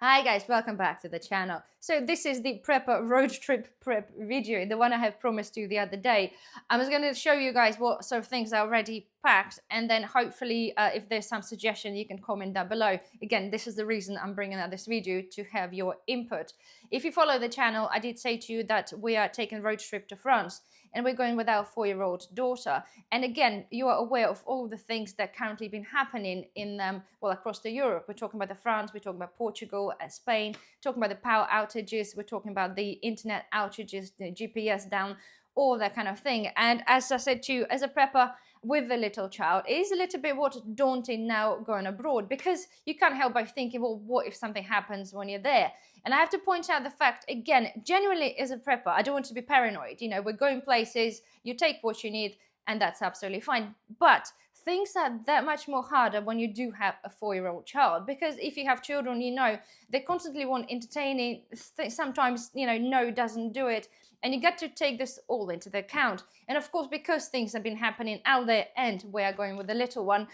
Hi guys, welcome back to the channel. So this is the prepper road trip prep video, the one I have promised you the other day. I was going to show you guys what sort of things are already packed, and then hopefully if there's some suggestion you can comment down below. Again, this is the reason I'm bringing out this video, to have your input. If you follow the channel, I did say to you that we are taking a road trip to France, and we're going with our 4-year-old daughter. And again, you are aware of all the things that currently been happening in across the Europe. We're talking about the France, we're talking about Portugal, Spain, talking about the power outages, we're talking about the internet outages, the GPS down, all that kind of thing. And as I said to you, as a prepper with a little child, it is a little bit daunting now going abroad, because you can't help but thinking, well, what if something happens when you're there? And I have to point out the fact, again, genuinely as a prepper, I don't want to be paranoid. You know, we're going places, you take what you need, and that's absolutely fine. But things are that much more harder when you do have a 4-year-old child, because if you have children, you know, they constantly want entertaining. Sometimes, you know, no doesn't do it, and you get to take this all into the account. And of course, because things have been happening out there and we are going with the little one,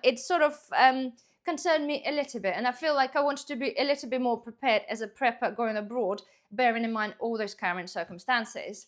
it sort of concerned me a little bit, and I feel like I wanted to be a little bit more prepared as a prepper going abroad, bearing in mind all those current circumstances.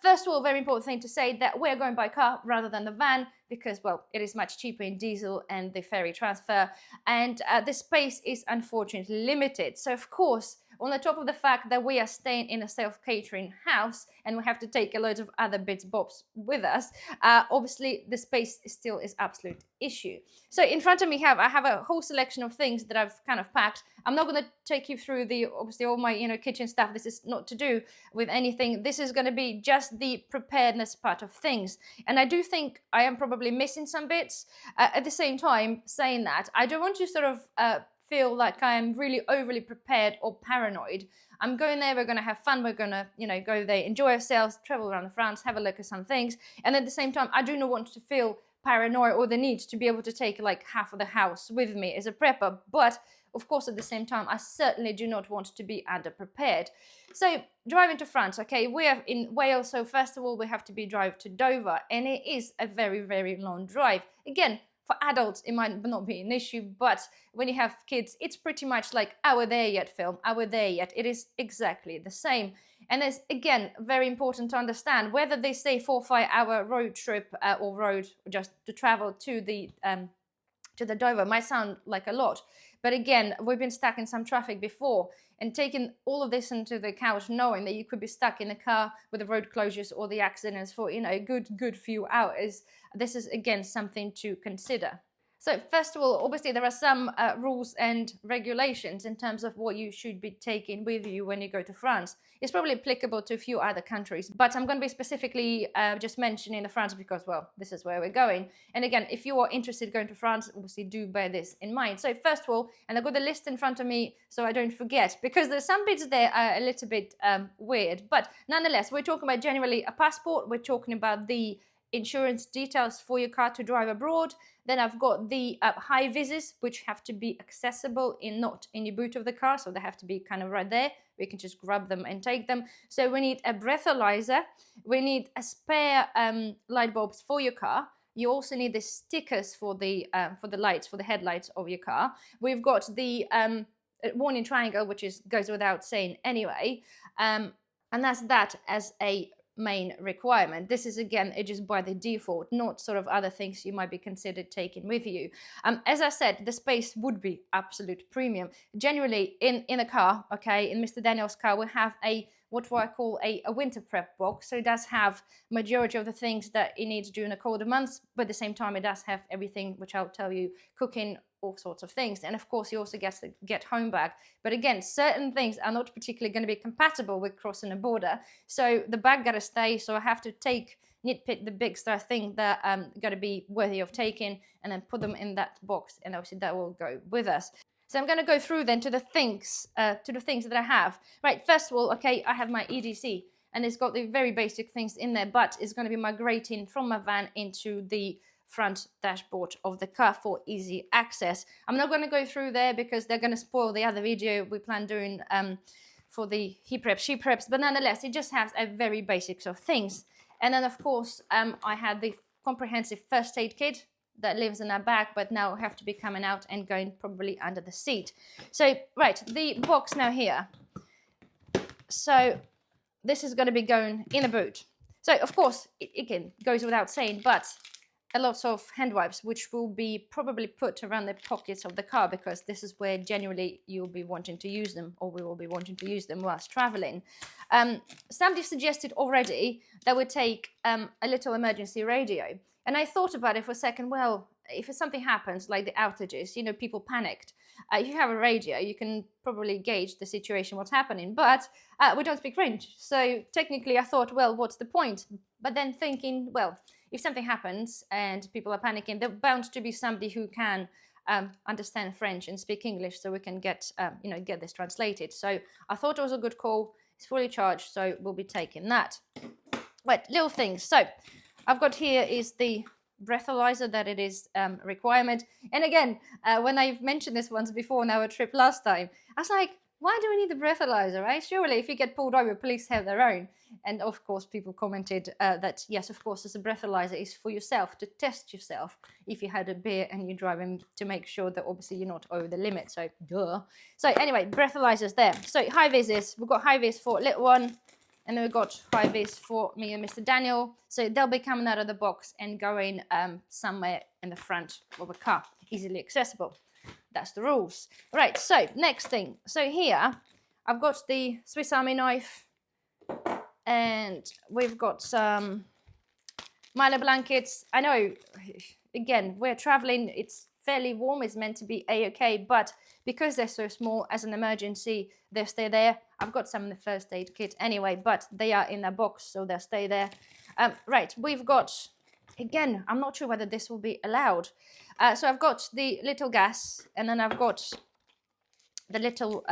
First of all, very important thing to say that we're going by car rather than the van, because, well, it is much cheaper in diesel and the ferry transfer, and the space is unfortunately limited. So of course, on the top of the fact that we are staying in a self-catering house and we have to take a load of other bits bobs with us, obviously the space still is absolute issue. So in front of me I have a whole selection of things that I've kind of packed. I'm not going to take you through obviously all my kitchen stuff. This is not to do with anything. This is going to be just the preparedness part of things, and I do think I am probably missing some bits. At the same time, saying that, I don't want to sort of feel like I am really overly prepared or paranoid. I'm going there, we're going to have fun, we're going to, go there, enjoy ourselves, travel around France, have a look at some things. And at the same time, I do not want to feel paranoid or the need to be able to take like half of the house with me as a prepper. But of course, at the same time, I certainly do not want to be underprepared. So driving to France, okay, we are in Wales. So first of all, we have to drive to Dover, and it is a very, very long drive. Again, for adults, it might not be an issue, but when you have kids, it's pretty much like our There Yet film, our There Yet. It is exactly the same. And it's, again, very important to understand whether they say 4 or 5 hour road trip or road just to travel to the Dover might sound like a lot. But again, we've been stuck in some traffic before, and taking all of this into the account, knowing that you could be stuck in a car with the road closures or the accidents for, a good few hours, this is, again, something to consider. So first of all, obviously there are some rules and regulations in terms of what you should be taking with you when you go to France. It's probably applicable to a few other countries, but I'm going to be specifically just mentioning the France because, well, this is where we're going. And again, if you are interested in going to France, obviously do bear this in mind. So first of all, and I've got the list in front of me so I don't forget, because there's some bits there are a little bit weird, but nonetheless, we're talking about generally a passport, we're talking about the insurance details for your car to drive abroad. Then I've got the high vis, which have to be accessible not in your boot of the car, so they have to be kind of right there. We can just grab them and take them. So we need a breathalyzer. We need a spare light bulbs for your car. You also need the stickers for the lights, for the headlights of your car. We've got the warning triangle, which goes without saying anyway, and that's that as a main requirement. This is, again, it just by the default, not sort of other things you might be considered taking with you. As I said, the space would be absolute premium. Generally, in a car, okay, in Mr. Daniel's car, we have what I call a winter prep box. So it does have majority of the things that it needs during the colder months, but at the same time, it does have everything, which I'll tell you, cooking, all sorts of things. And of course, he also gets the get home bag. But again, certain things are not particularly going to be compatible with crossing a border. So the bag got to stay. So I have to nitpick the big star thing that got to be worthy of taking, and then put them in that box. And obviously that will go with us. So I'm going to go through then to the things that I have. Right, first of all, okay, I have my EDC, and it's got the very basic things in there, but it's going to be migrating from my van into the front dashboard of the car for easy access. I'm not going to go through there because they're going to spoil the other video we plan doing for the he preps, she preps, but nonetheless, it just has a very basics of things. And then, of course, I had the comprehensive first aid kit. that lives in our bag, but now have to be coming out and going probably under the seat. So, right, the box now here. So this is going to be going in a boot. So, of course, it again goes without saying, but a lot of hand wipes, which will be probably put around the pockets of the car, because this is where generally you'll be wanting to use them, or we will be wanting to use them whilst traveling. Somebody suggested already that we take a little emergency radio. And I thought about it for a second. Well, if something happens, like the outages, you know, people panicked. If you have a radio, you can probably gauge the situation, what's happening. But we don't speak French. So technically I thought, well, what's the point? But then thinking, well, if something happens and people are panicking, there's bound to be somebody who can understand French and speak English, so we can get get this translated. So I thought it was a good call. It's fully charged, so we'll be taking that. Right, little things. So I've got here is the breathalyzer, that it is a requirement. And again, when I've mentioned this once before on our trip last time, I was like, why do we need the breathalyzer, right? Surely if you get pulled over, police have their own. And of course, people commented that, yes, of course, as a breathalyzer is for yourself, to test yourself if you had a beer and you're driving, to make sure that obviously you're not over the limit. So, duh. So anyway, breathalyzer's there. So high vis, we've got high vis for little one, and then we've got high vis for me and Mr. Daniel. So they'll be coming out of the box and going somewhere in the front of the car, easily accessible. That's the rules. Right, so next thing. So here, I've got the Swiss Army knife, and we've got some Milo blankets. I know, again, we're traveling, it's fairly warm, it's meant to be a-okay, but because they're so small, as an emergency, they'll stay there. I've got some in the first aid kit anyway, but they are in a box, so they'll stay there. Right, we've got, again, I'm not sure whether this will be allowed. So I've got the little gas, and then I've got the little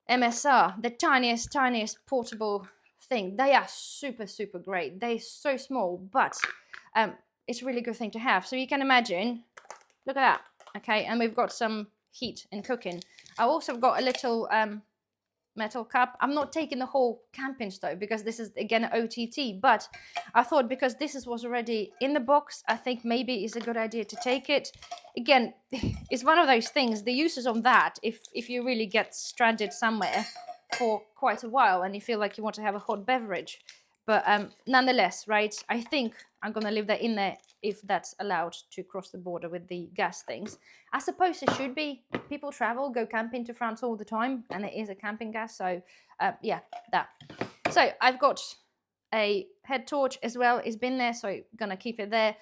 MSR, the tiniest portable thing. They are super, super great. They're so small, but it's a really good thing to have. So you can imagine, look at that, okay? And we've got some heat and cooking. I also got a little metal cup. I'm not taking the whole camping stove because this is again OTT, but I thought because this was already in the box, I think maybe it's a good idea to take it. Again, it's one of those things, the uses on that, if you really get stranded somewhere for quite a while and you feel like you want to have a hot beverage. But nonetheless, right, I think I'm going to leave that in there if that's allowed to cross the border with the gas things. I suppose it should be. People travel, go camping to France all the time, and it is a camping gas. So, yeah, that. So I've got a head torch as well. It's been there, so I'm going to keep it there.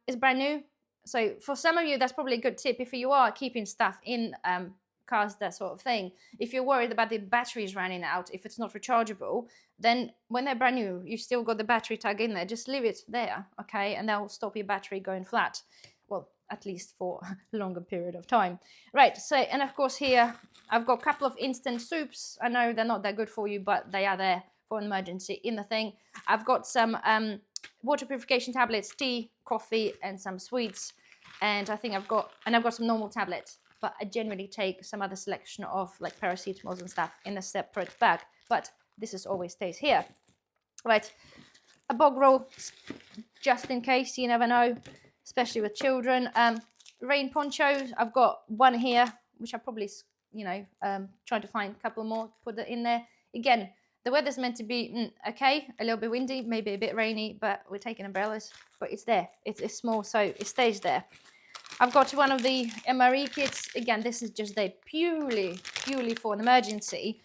It's brand new. So for some of you, that's probably a good tip. If you are keeping stuff in cars, that sort of thing, if you're worried about the batteries running out, if it's not rechargeable, then when they're brand new, you still got the battery tag in there, just leave it there, okay, and that'll stop your battery going flat, well, at least for a longer period of time. Right, so, and of course here I've got a couple of instant soups. I know they're not that good for you, but they are there for an emergency in the thing. I've got some water purification tablets, tea, coffee, and some sweets, and I think I've got some normal tablets, but I generally take some other selection of like paracetamols and stuff in a separate bag, but this is always stays here. Right, a bog roll, just in case, you never know, especially with children. Rain ponchos, I've got one here, which I probably, trying to find a couple more, put it in there. Again, the weather's meant to be okay, a little bit windy, maybe a bit rainy, but we're taking umbrellas, but it's there. It's small, so it stays there. I've got one of the MRE kits. Again, this is just there purely for an emergency.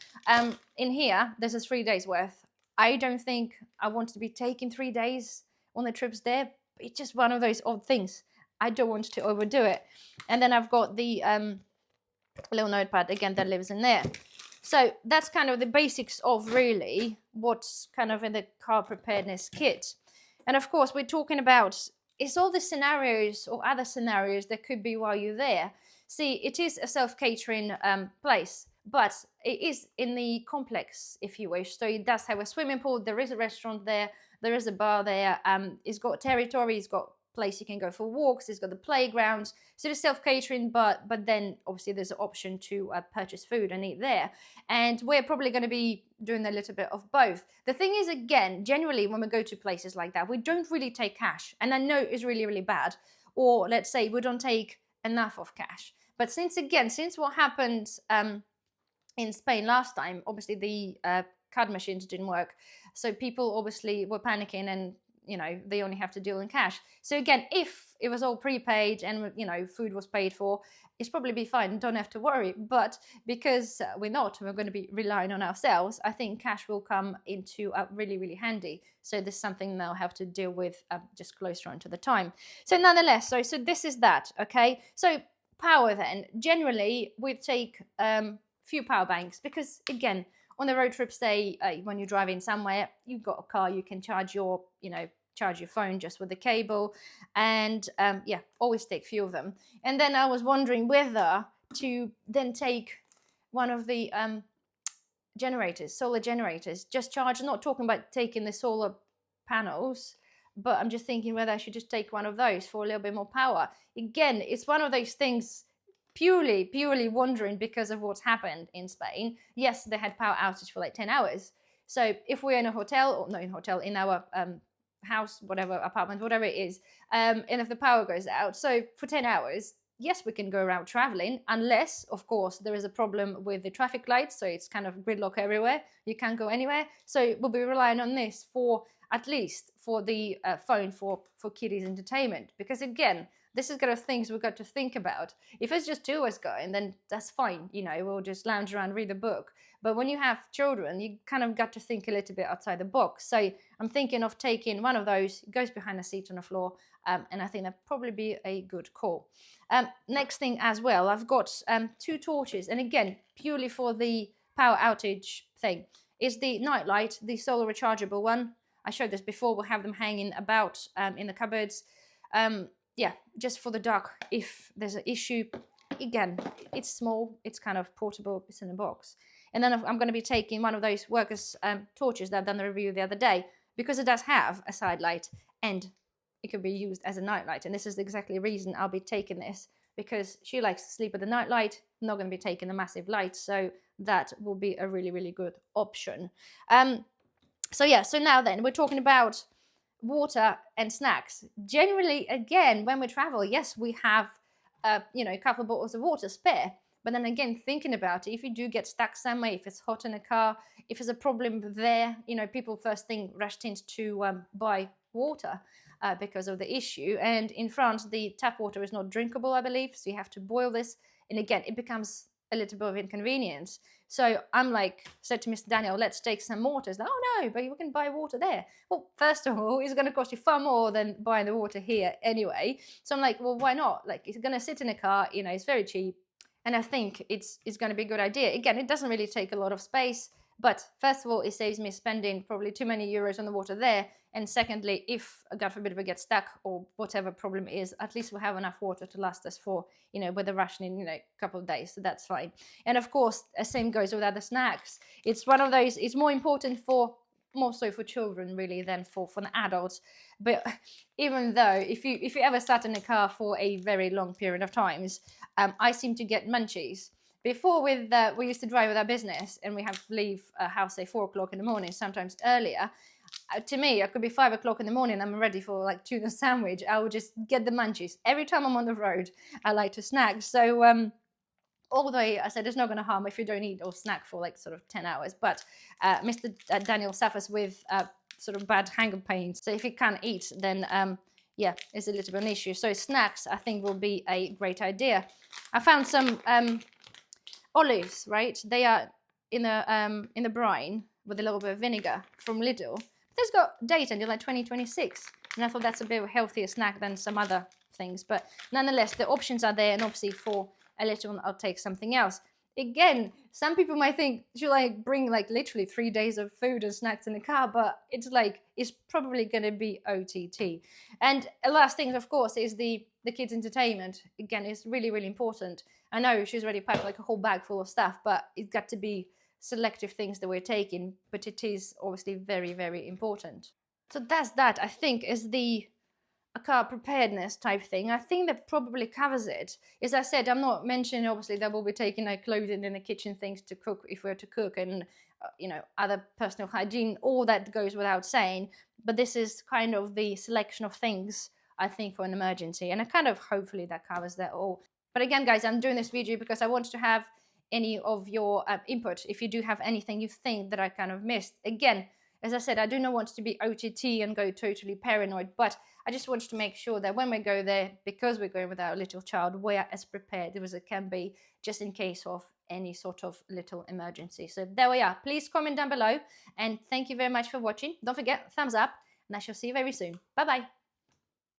In here, there's a 3 days worth. I don't think I want to be taking 3 days on the trips there. It's just one of those odd things. I don't want to overdo it. And then I've got the little notepad, again, that lives in there. So that's kind of the basics of really what's kind of in the car preparedness kit. And of course, we're talking about, it's all the scenarios or other scenarios that could be while you're there. See, it is a self-catering place, but it is in the complex, if you wish. So it does have a swimming pool, there is a restaurant there is a bar there, it's got territory, it's got place you can go for walks. It's got the playgrounds. So it's self-catering, but then obviously there's an option to purchase food and eat there. And we're probably going to be doing a little bit of both. The thing is, again, generally when we go to places like that, we don't really take cash. And I know it's really, really bad. Or let's say we don't take enough of cash. But since what happened in Spain last time, obviously the card machines didn't work. So people obviously were panicking and, they only have to deal in cash. So again, if it was all prepaid and, food was paid for, it's probably be fine. Don't have to worry. But because we're going to be relying on ourselves, I think cash will come into really, really handy. So this is something they'll have to deal with just closer on to the time. So nonetheless, so this is that, okay? So power then. Generally, we take few power banks because, again, on the road trip, say when you're driving somewhere, you've got a car, you can charge your phone just with the cable, and always take few of them. And then I was wondering whether to then take one of the solar generators, just charge. Not talking about taking the solar panels, but I'm just thinking whether I should just take one of those for a little bit more power. Again, it's one of those things. Purely wondering because of what's happened in Spain. Yes, they had power outage for like 10 hours. So if we're in a hotel, or not in a hotel, in our house, whatever, apartment, whatever it is, and if the power goes out, so for 10 hours, yes, we can go around traveling, unless, of course, there is a problem with the traffic lights, so it's kind of gridlock everywhere. You can't go anywhere. So we'll be relying on this for, at least for the phone for kiddies entertainment. Because again, this is kind of things we've got to think about. If it's just two of us going, then that's fine. We'll just lounge around, read a book. But when you have children, you kind of got to think a little bit outside the box. So I'm thinking of taking one of those. It goes behind the seat on the floor. And I think that'd probably be a good call. Next thing as well, I've got 2 torches. And again, purely for the power outage thing, is the nightlight, the solar rechargeable one. I showed this before. We'll have them hanging about in the cupboards. Just for the dark, if there's an issue. Again, it's small, it's kind of portable, it's in a box. And then I'm going to be taking one of those workers' torches that I've done the review the other day, because it does have a side light and it could be used as a night light. And this is exactly the reason I'll be taking this, because she likes to sleep with the night light. I'm not going to be taking the massive light, so that will be a really, really good option. So now then, we're talking about water and snacks. Generally, again, when we travel, yes, we have a couple of bottles of water spare. But then again, thinking about it, if you do get stuck somewhere, if it's hot in a car, if there's a problem there, people first thing rushed in to buy water because of the issue. And in France, the tap water is not drinkable, I believe, so you have to boil this. And again, it becomes a little bit of inconvenience. So I'm said to Mr. Daniel, let's take some water. He's like, oh no, but you can buy water there. Well, first of all, it's going to cost you far more than buying the water here anyway. So I'm like, well, why not? It's going to sit in a car, it's very cheap. And I think it's going to be a good idea. Again, it doesn't really take a lot of space. But first of all, it saves me spending probably too many euros on the water there. And secondly, if, God forbid, we get stuck or whatever problem is, at least we'll have enough water to last us for, with the rationing, a couple of days. So that's fine. And of course, the same goes with other snacks. It's one of those, it's more important more so for children really than for the adults. But even though if you ever sat in a car for a very long period of times, I seem to get munchies. Before we used to drive with our business and we have to leave house say 4 o'clock in the morning, sometimes earlier. To me, it could be 5 o'clock in the morning. I'm ready for tuna sandwich. I would just get the munchies every time I'm on the road. I like to snack. So although I said it's not going to harm if you don't eat or snack for sort of 10 hours. But Mr. Daniel suffers with sort of bad hunger pains. So if he can't eat, then it's a little bit of an issue. So snacks, I think, will be a great idea. I found some olives, right? They are in the brine with a little bit of vinegar from Lidl. This got date until 2026, and I thought that's a bit of a healthier snack than some other things. But nonetheless, the options are there, and obviously for a little one, I'll take something else. Again, some people might think, should I bring literally 3 days of food and snacks in the car? But it's probably going to be OTT. And the last thing, of course, is the kids' entertainment. Again, it's really, really important. I know she's already packed a whole bag full of stuff, but it's got to be selective things that we're taking. But it is obviously very, very important. So that's that, I think, is the a car preparedness type thing, I think that probably covers it. As I said, I'm not mentioning obviously that we'll be taking our clothing and the kitchen things to cook if we're to cook, and other personal hygiene. All that goes without saying. But this is kind of the selection of things I think for an emergency, and I kind of hopefully that covers that all. But again, guys, I'm doing this video because I want to have any of your input. If you do have anything you think that I kind of missed, again, as I said, I do not want to be OTT and go totally paranoid, but I just want to make sure that when we go there, because we're going with our little child, we are as prepared as it can be, just in case of any sort of little emergency. So there we are. Please comment down below, and thank you very much for watching. Don't forget, thumbs up, and I shall see you very soon. Bye bye.